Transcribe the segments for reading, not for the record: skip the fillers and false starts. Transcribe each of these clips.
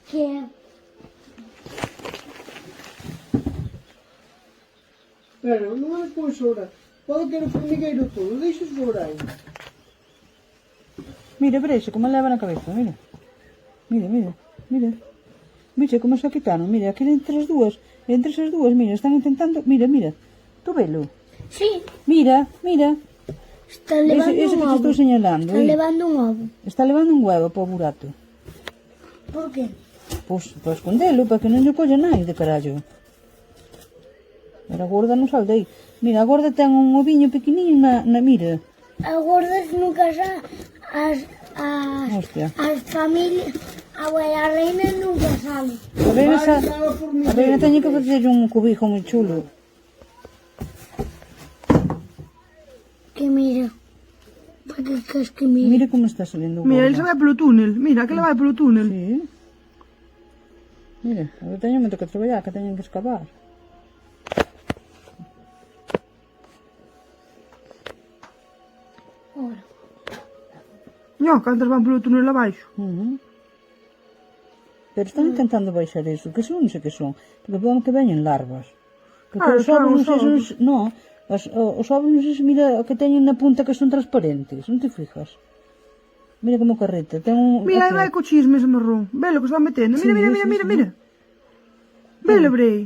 que Pero non é por sobrar. Pode ter o formigueiro todo, deixa sobrar aí. Mira, Brexe, como leva na cabeza, mira. Mira, mira, mira. Vixe como se quitaron, mira, aquí entre as dúas, mira, están intentando, mira, mira. Tú velo. sí, Mira, mira. está levando Ese que un te ovo. estou señalando. Está levando un ovo. Está levando un huevo para o burato. Por qué? Pois, para escondelo, para que non lle colla nai de carallo. Era gorda non sal dei. Mira, a gorda ten un oviño pequeniño na mira. As gordas nunca xa Hostia. as familias, a reina nunca sale. A reina teñe que facer un cubijo moi chulo. Que mira. Para que crees que mira? Mira como está saliendo o Mira, ele se gorda. vai polo túnel. Mira, que le vai polo túnel. Sí. Mira, agora teño moito que traballar, que teñen que escavar. Ora. No, cantas van polo túnel abaixo. Pero están intentando baixar eso. Que son? Non sei que son. Porque podemos que veñen larvas. Porque Ah, os ovos, non sei os se... No, os ovos non sei se mira que teñen na punta que son transparentes. Non te fijas? Mira como carreta. Ten un... Mira, aí aquí. vai co chisme ese marrón. Velo que se va metendo. Sí, Mira, mira, sí, mira, mira, sí. mira. Velo, Brei.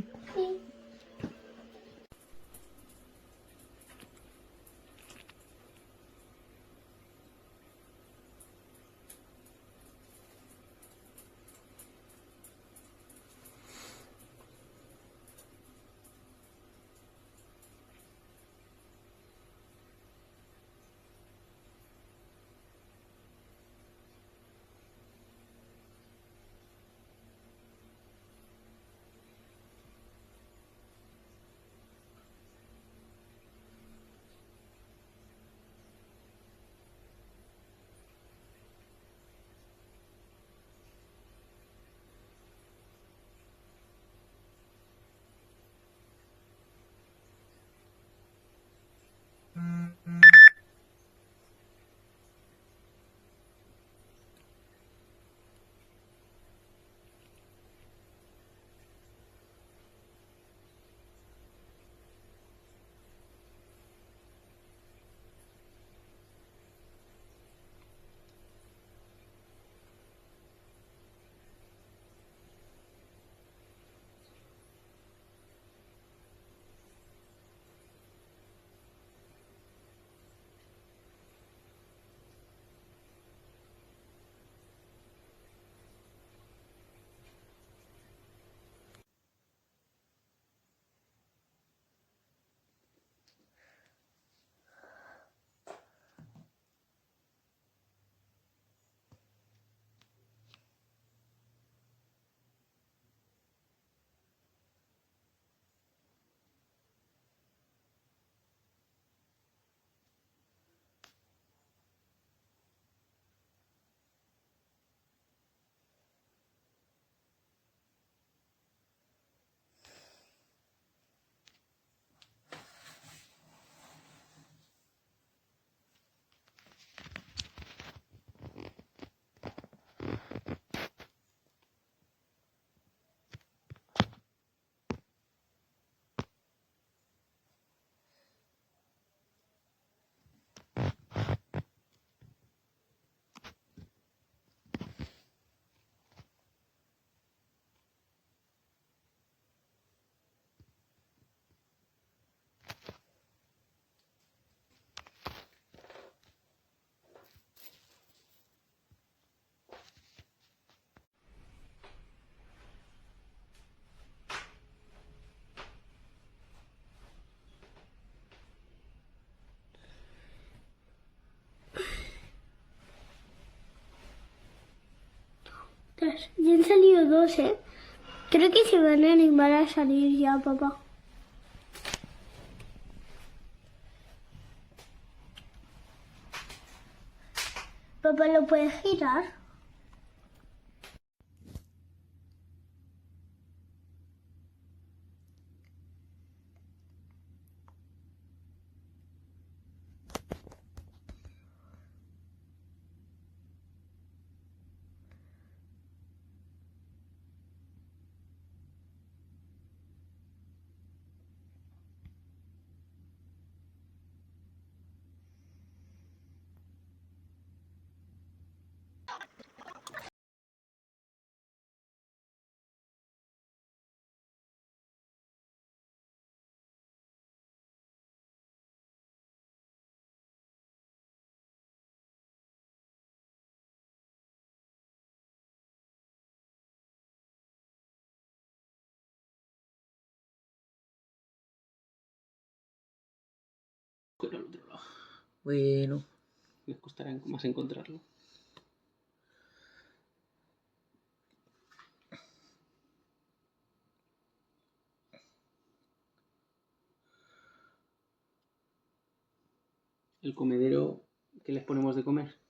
Ya han salido dos, ¿eh? Creo que se van a animar a salir ya, papá. Papá, ¿lo puedes girar? suelo al otro lado. Bueno. Les costará más encontrarlo. El comedero que les ponemos de comer.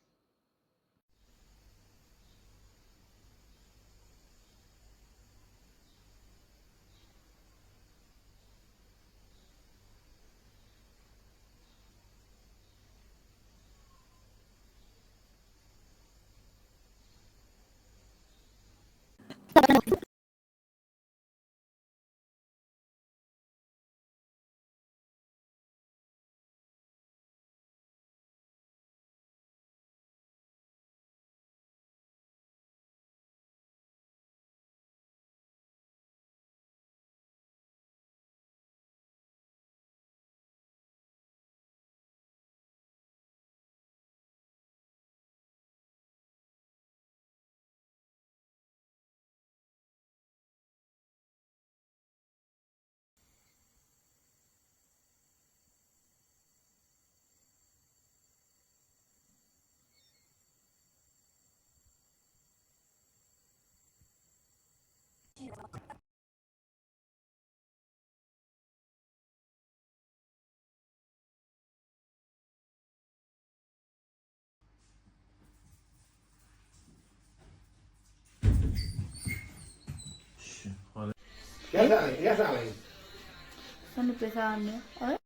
Ya salen, ya salen. Están empezando. A ver.